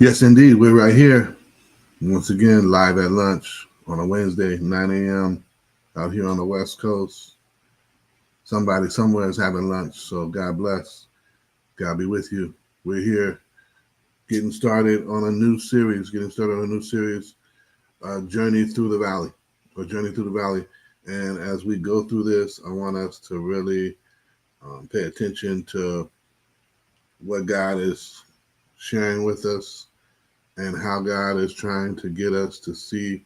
Yes, indeed. We're right here once again, live at lunch on a Wednesday, 9 a.m. out here on the West Coast. Somebody somewhere is having lunch, so God bless. God be with you. We're here getting started on a new series, Journey Through the Valley, or Journey Through the Valley. And as we go through this, I want us to really pay attention to what God is sharing with us and how God is trying to get us to see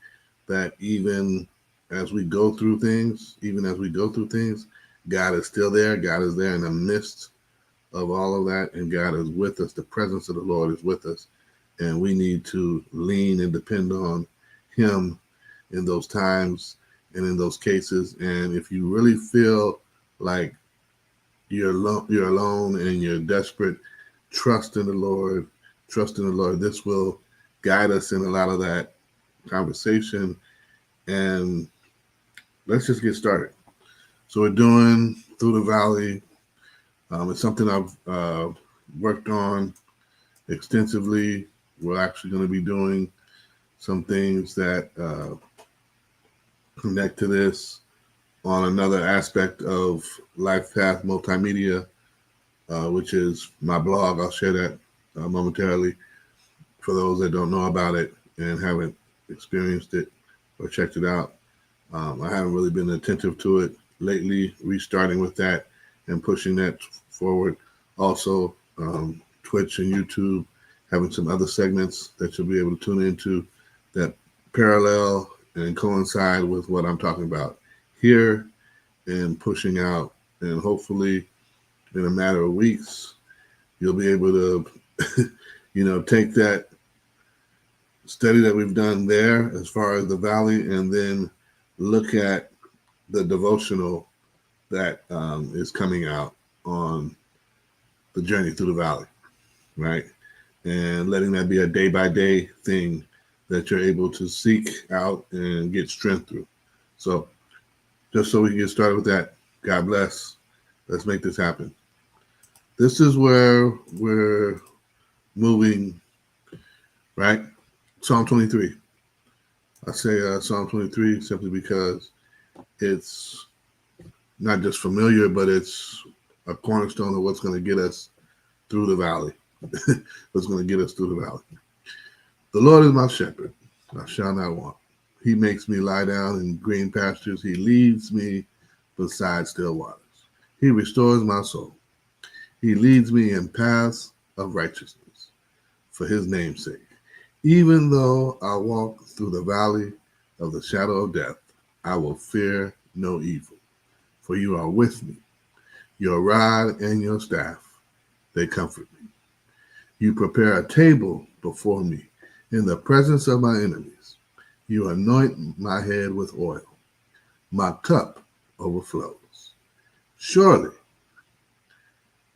that even as we go through things, God is still there. God is there in the midst of all of that, and God is with us. The presence of the Lord is with us, and we need to lean and depend on Him in those times and in those cases. And if you really feel like you're alone and you're desperate, trust in the Lord. Trust in the Lord. This will guide us in a lot of that conversation. And let's just get started. So we're doing Through the Valley. It's something I've worked on extensively. We're actually going to be doing some things that connect to this on another aspect of Life Path Multimedia, which is my blog. I'll share that momentarily for those that don't know about it and haven't experienced it or checked it out. I haven't really been attentive to it lately, restarting with that and pushing that forward. Also, Twitch and YouTube having some other segments that you'll be able to tune into that parallel and coincide with what I'm talking about here and pushing out. And hopefully, in a matter of weeks, you'll be able to, take that study that we've done there as far as the valley and then look at the devotional that is coming out on the journey through the valley, right? And letting that be a day by day thing that you're able to seek out and get strength through. So, just so we can get started with that, God bless. Let's make this happen. This is where we're moving, right? Psalm 23. I say Psalm 23 simply because it's not just familiar, but it's a cornerstone of what's going to get us through the valley. What's going to get us through the valley. The Lord is my shepherd. I shall not want. He makes me lie down in green pastures. He leads me beside still waters. He restores my soul. He leads me in paths of righteousness for his name's sake. Even though I walk through the valley of the shadow of death, I will fear no evil, for you are with me. Your rod and your staff, they comfort me. You prepare a table before me in the presence of my enemies. You anoint my head with oil. My cup overflows. Surely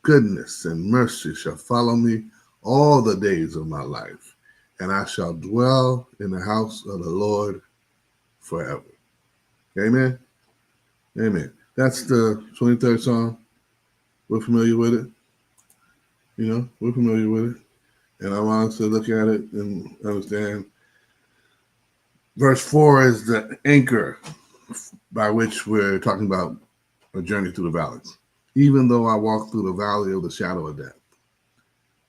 goodness and mercy shall follow me all the days of my life, and I shall dwell in the house of the Lord forever. Amen. Amen. That's the 23rd Psalm. We're familiar with it. We're familiar with it. And I want us to look at it and understand. Verse 4 is the anchor by which we're talking about a journey through the valleys. Even though I walk through the valley of the shadow of death,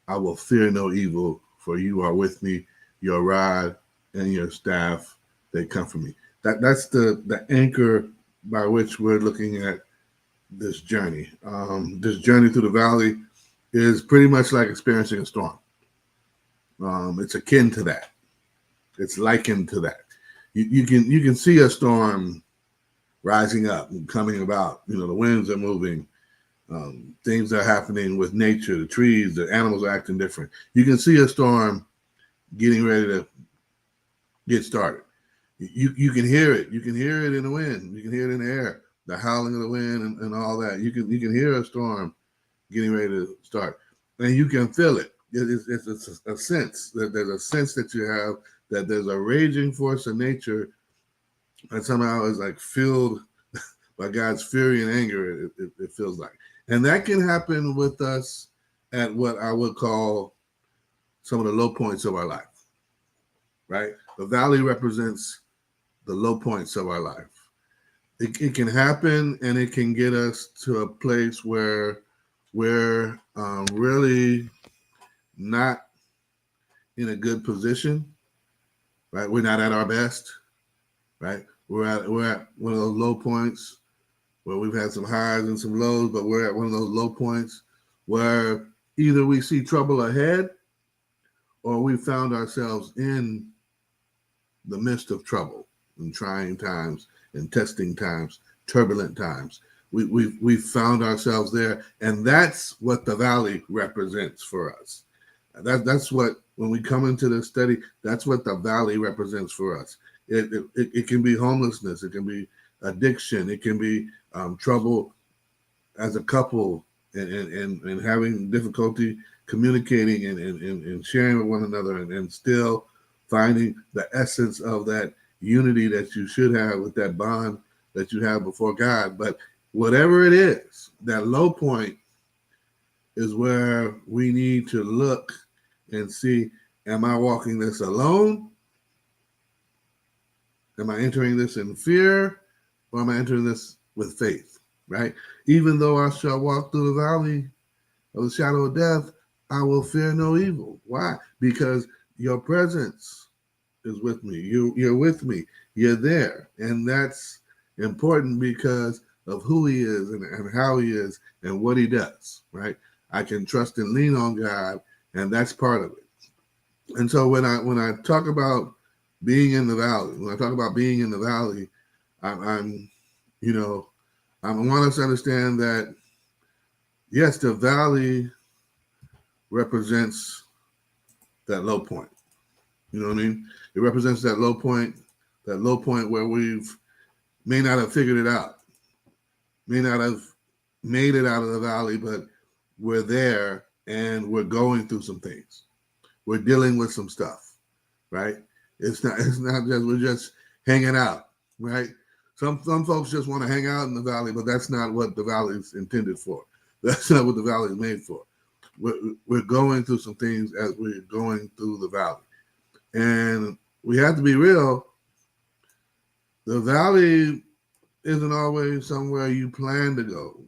I will fear no evil, for you are with me. Your rod and your staff, they comfort me. That's the anchor by which we're looking at this journey. This journey through the valley is pretty much like experiencing a storm. It's akin to that. It's likened to that. You can see a storm rising up and coming about. The winds are moving. Things are happening with nature. The trees, the animals are acting different. You can see a storm getting ready to get started. You can hear it. You can hear it in the wind. You can hear it in the air. The howling of the wind and all that. You can hear a storm getting ready to start, and you can feel it. It's a sense that there's a sense that you have that there's a raging force of nature that somehow is like filled by God's fury and anger. It feels like, and that can happen with us at what I would call some of the low points of our life, right? The valley represents the low points of our life. It can happen, and it can get us to a place where we're really not in a good position, right? We're not at our best, right? We're at one of those low points where we've had some highs and some lows, but we're at one of those low points where either we see trouble ahead or we found ourselves in the midst of trouble and trying times and testing times, turbulent times. We've found ourselves there, and that's what the valley represents for us. That's what, when we come into this study, that's what the valley represents for us. It can be homelessness, it can be addiction, it can be trouble as a couple, and having difficulty communicating and sharing with one another, and still finding the essence of that unity that you should have with that bond that you have before God. But whatever it is, that low point is where we need to look and see, am I walking this alone? Am I entering this in fear, or am I entering this with faith, right? Even though I shall walk through the valley of the shadow of death, I will fear no evil. Why? Because your presence is with me. You're with me. You're there. And that's important because of who he is, and how he is, and what he does, right? I can trust and lean on God, and that's part of it. And so when I talk about being in the valley, I'm I want us to understand that, yes, the valley represents that low point. You know what I mean? It represents that low point where we've may not have figured it out, may not have made it out of the valley, but we're there and we're going through some things. We're dealing with some stuff, right? It's not just we're just hanging out, right? Some folks just want to hang out in the valley, but that's not what the valley is intended for. That's not what the valley is made for. We're going through some things as we're going through the valley. And we have to be real. The valley isn't always somewhere you plan to go.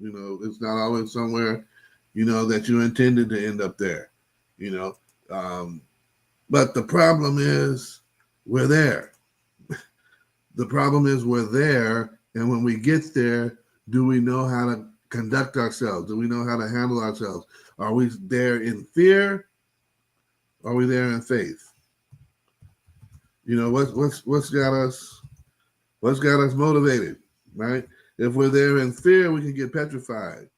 It's not always somewhere, that you intended to end up there, But the problem is we're there. The problem is we're there. And when we get there, do we know how to conduct ourselves? Do we know how to handle ourselves? Are we there in fear? Are we there in faith? What's got us motivated, right? If we're there in fear, we can get petrified.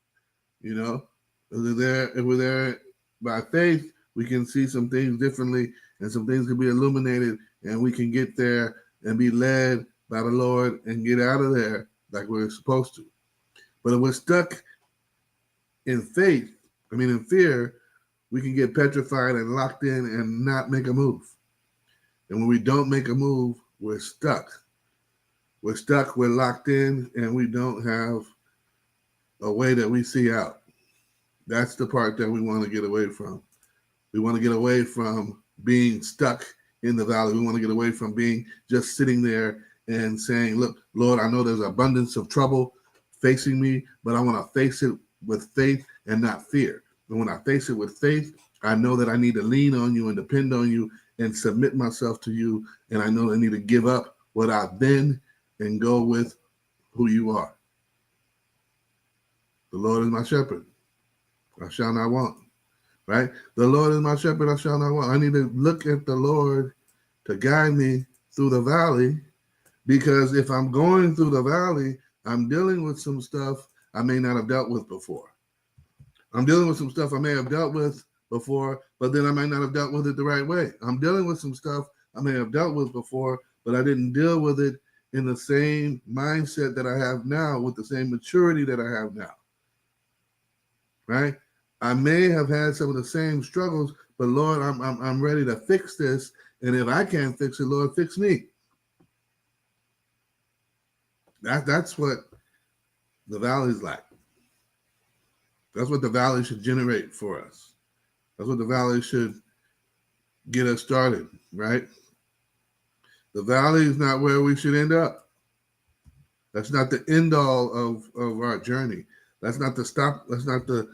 If we're there by faith, we can see some things differently, and some things can be illuminated, and we can get there and be led by the Lord and get out of there like we're supposed to. But if we're stuck in fear, we can get petrified and locked in and not make a move. And when we don't make a move, we're stuck. We're locked in, and we don't have a way that we see out. That's the part that we want to get away from. We want to get away from being stuck in the valley. We want to get away from being just sitting there and saying, look, Lord, I know there's an abundance of trouble facing me, but I want to face it with faith and not fear. And when I face it with faith, I know that I need to lean on you and depend on you and submit myself to you. And I know I need to give up what I've been and go with who you are. The Lord is my shepherd. I shall not want. Right? The Lord is my shepherd. I shall not want. I need to look at the Lord to guide me through the valley, because if I'm going through the valley, I'm dealing with some stuff I may not have dealt with before. I'm dealing with some stuff I may have dealt with before, but then I might not have dealt with it the right way. I'm dealing with some stuff I may have dealt with before, but I didn't deal with it in the same mindset that I have now, with the same maturity that I have now. Right? I may have had some of the same struggles, but Lord, I'm ready to fix this. And if I can't fix it, Lord, fix me. That's what the valley is like. That's what the valley should generate for us. That's what the valley should get us started, right? The valley is not where we should end up. That's not the end all of our journey. That's not the stop. That's not the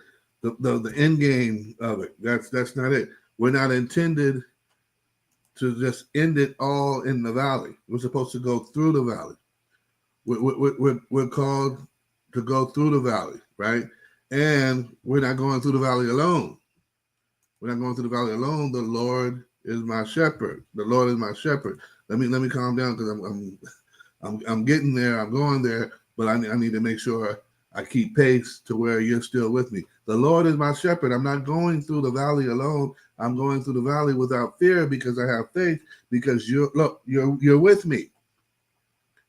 end game of it. That's not it. We're not intended to just end it all in the valley. We're supposed to go through the valley. We're called to go through the valley, right? And we're not going through the valley alone. We're not going through the valley alone. The Lord is my shepherd. The Lord is my shepherd. Let me calm down because I'm getting there. I'm going there, but I need to make sure I keep pace to where you're still with me. The Lord is my shepherd. I'm not going through the valley alone. I'm going through the valley without fear because I have faith. Because you're with me.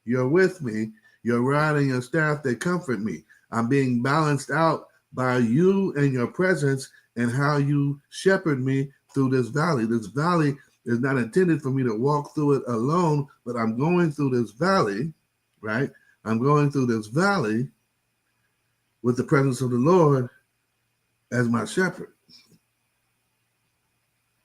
You're with me. Your rod and your staff, they comfort me. I'm being balanced out by you and your presence and how you shepherd me through this valley. This valley is not intended for me to walk through it alone, but I'm going through this valley, right? I'm going through this valley with the presence of the Lord as my shepherd.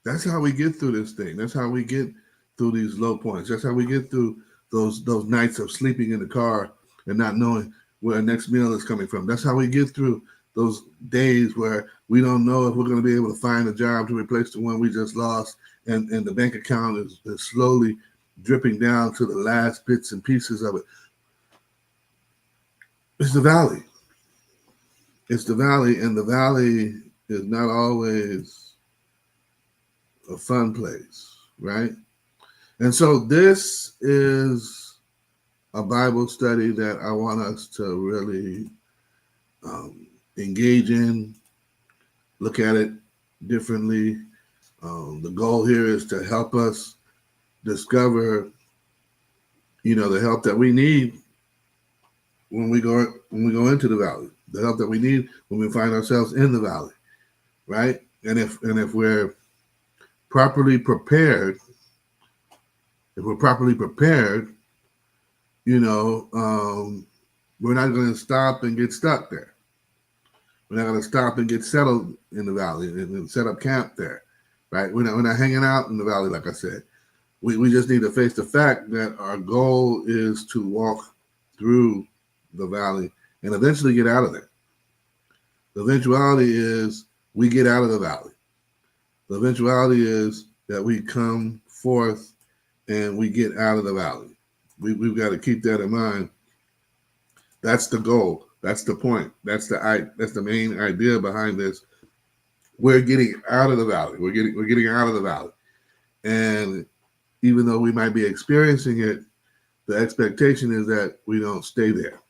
That's how we get through this thing. That's how we get through these low points. That's how we get through those nights of sleeping in the car and not knowing where our next meal is coming from. That's how we get through those days where we don't know if we're going to be able to find a job to replace the one we just lost, and the bank account is slowly dripping down to the last bits and pieces of it. It's the valley. It's the valley, and the valley is not always a fun place, right? And so this is a Bible study that I want us to really engage in, look at it differently. The goal here is to help us discover, the help that we need when we go into the valley, the help that we need when we find ourselves in the valley, right? And if we're properly prepared, we're not going to stop and get stuck there. We're not going to stop and get settled in the valley and set up camp there, right? We're not hanging out in the valley, like I said. We just need to face the fact that our goal is to walk through the valley and eventually get out of there. The eventuality is we get out of the valley. The eventuality is that we come forth and we get out of the valley. We've got to keep that in mind. That's the goal. That's the point. That's the main idea behind this. We're getting out of the valley. We're getting out of the valley. And even though we might be experiencing it, the expectation is that we don't stay there.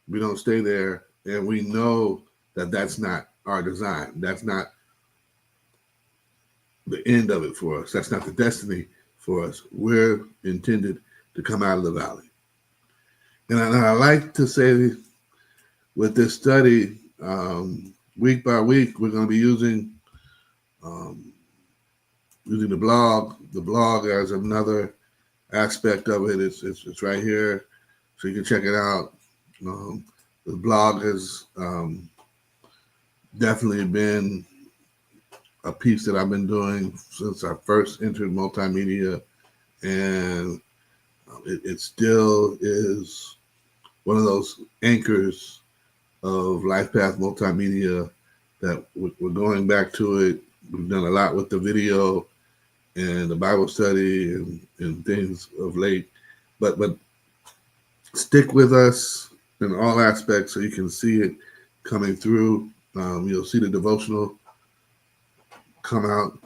We don't stay there, and we know that that's not our design. That's not the end of it for us. That's not the destiny for us. We're intended to come out of the valley. And I like to say with this study, week by week, we're going to be using the blog as another aspect of it. It's right here, so you can check it out. The blog has definitely been a piece that I've been doing since I first entered multimedia, and it still is one of those anchors of Life Path Multimedia that we're going back to it. We've done a lot with the video and the Bible study and things of late, but stick with us in all aspects so you can see it coming through. You'll see the devotional come out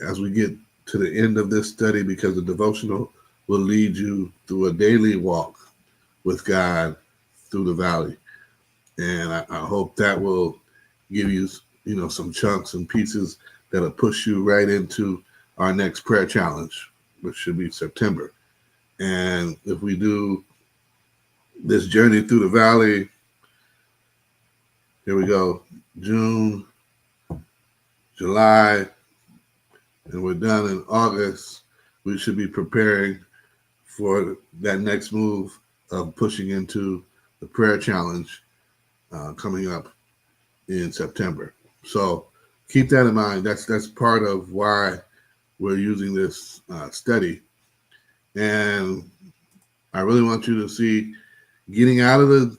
as we get to the end of this study, because the devotional will lead you through a daily walk with God through the valley. And I hope that will give you, some chunks and pieces that'll push you right into our next prayer challenge, which should be September. And if we do this journey through the valley, here we go, June, July, and we're done in August, we should be preparing for that next move of pushing into the prayer challenge coming up in September. So keep that in mind. That's part of why we're using this study. And I really want you to see getting out of the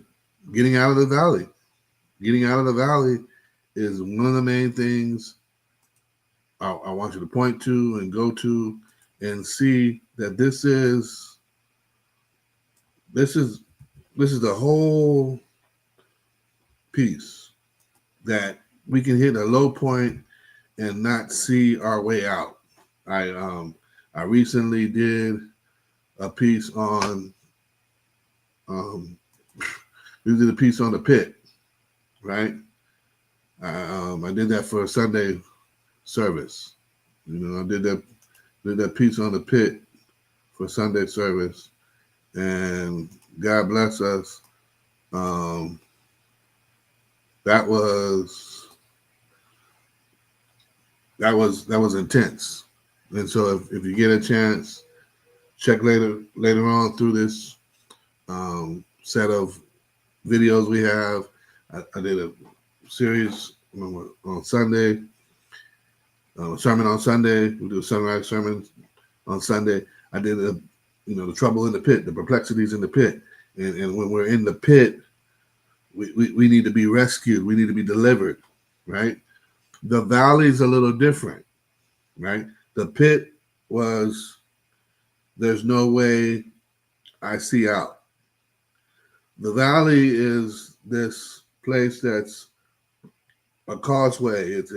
valley. Getting out of the valley is one of the main things I want you to point to and go to and see that this is the whole piece, that we can hit a low point and not see our way out. I recently did a piece on we did a piece on the pit, right? I did that for a Sunday service. I did that piece on the pit for Sunday service, and God bless us. That was intense. And so if you get a chance, check later on through this set of videos we have. I did a series on Sunday, sermon on Sunday. We do a sunrise sermon on Sunday. I did the trouble in the pit, the perplexities in the pit. And when we're in the pit, we need to be rescued. We need to be delivered, right? The valley's a little different, right? The pit was, there's no way I see out. The valley is this place that's a causeway. It's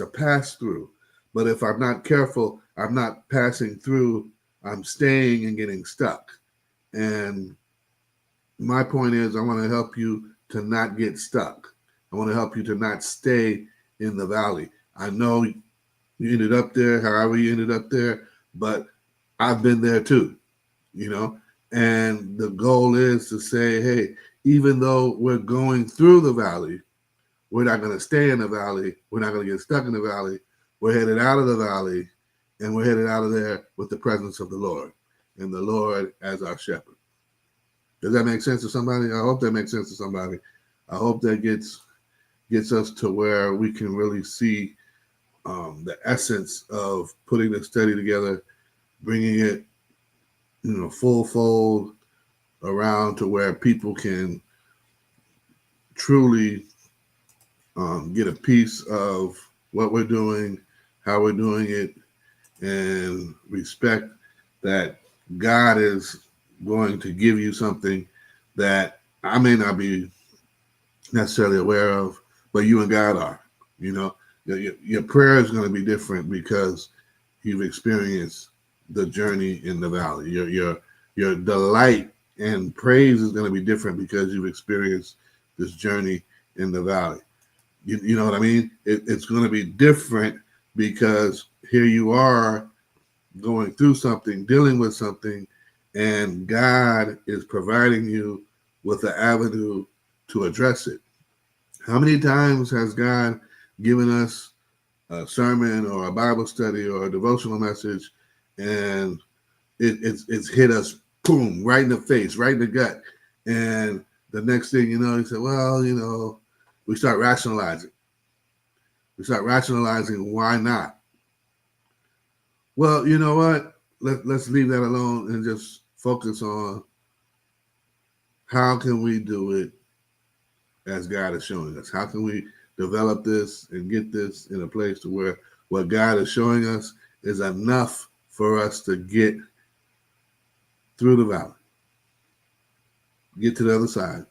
a pass through. But if I'm not careful, I'm not passing through. I'm staying and getting stuck. And my point is, I want to help you to not get stuck. I want to help you to not stay in the valley. I know you ended up there, however you ended up there, but I've been there too, and the goal is to say, hey, even though we're going through the valley, we're not going to stay in the valley. We're not going to get stuck in the valley. We're headed out of the valley, and we're headed out of there with the presence of the Lord, and the Lord as our shepherd. Does that make sense to somebody? I hope that makes sense to somebody. I hope that gets us to where we can really see the essence of putting the study together, bringing it, full fold around to where people can truly get a piece of what we're doing, how we're doing it, and respect that God is going to give you something that I may not be necessarily aware of, but you and God are. Your prayer is going to be different because you've experienced the journey in the valley. Your delight and praise is going to be different because you've experienced this journey in the valley. You know what I mean? It's going to be different because here you are going through something, dealing with something, and God is providing you with an avenue to address it. How many times has God given us a sermon or a Bible study or a devotional message, and it's hit us, boom, right in the face, right in the gut, and the next thing you know, he said, well, we start rationalizing. Why not? Well, you know what? Let's leave that alone and just focus on how can we do it as God is showing us. How can we develop this and get this in a place to where what God is showing us is enough for us to get through the valley, get to the other side,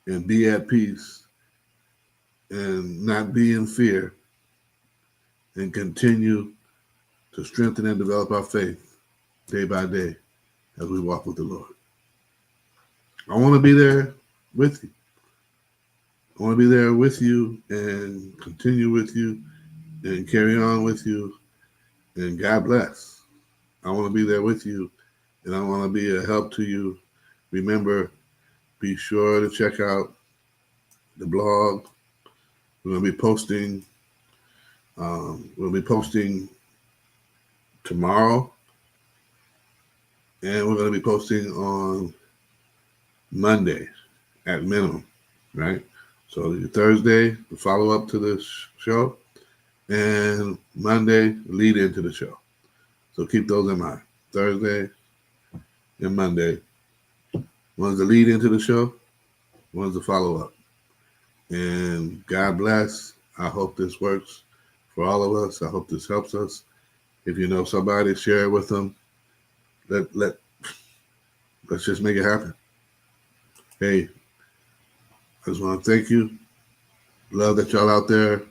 and be at peace and not be in fear, and continue to strengthen and develop our faith day by day as we walk with the Lord. I want to be there with you. I want to be there with you and continue with you and carry on with you, and God bless. I want to be there with you, and I want to be a help to you. Remember, be sure to check out the blog. We're going to be posting. We'll be posting tomorrow, and we're going to be posting on Monday at minimum, right? So Thursday, the follow up to this show, and Monday lead into the show. So keep those in mind. Thursday and Monday. One's the lead into the show, one's the follow up. And God bless. I hope this works for all of us. I hope this helps us. If you know somebody, share it with them. Let's just make it happen. Hey, I just want to thank you. Love that y'all out there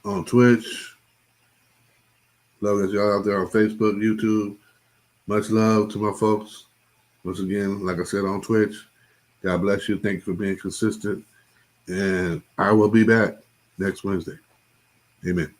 on Twitch. Love that y'all out there on Facebook, YouTube. Much love to my folks. Once again, like I said, on Twitch. God bless you. Thank you for being consistent. And I will be back next Wednesday. Amen.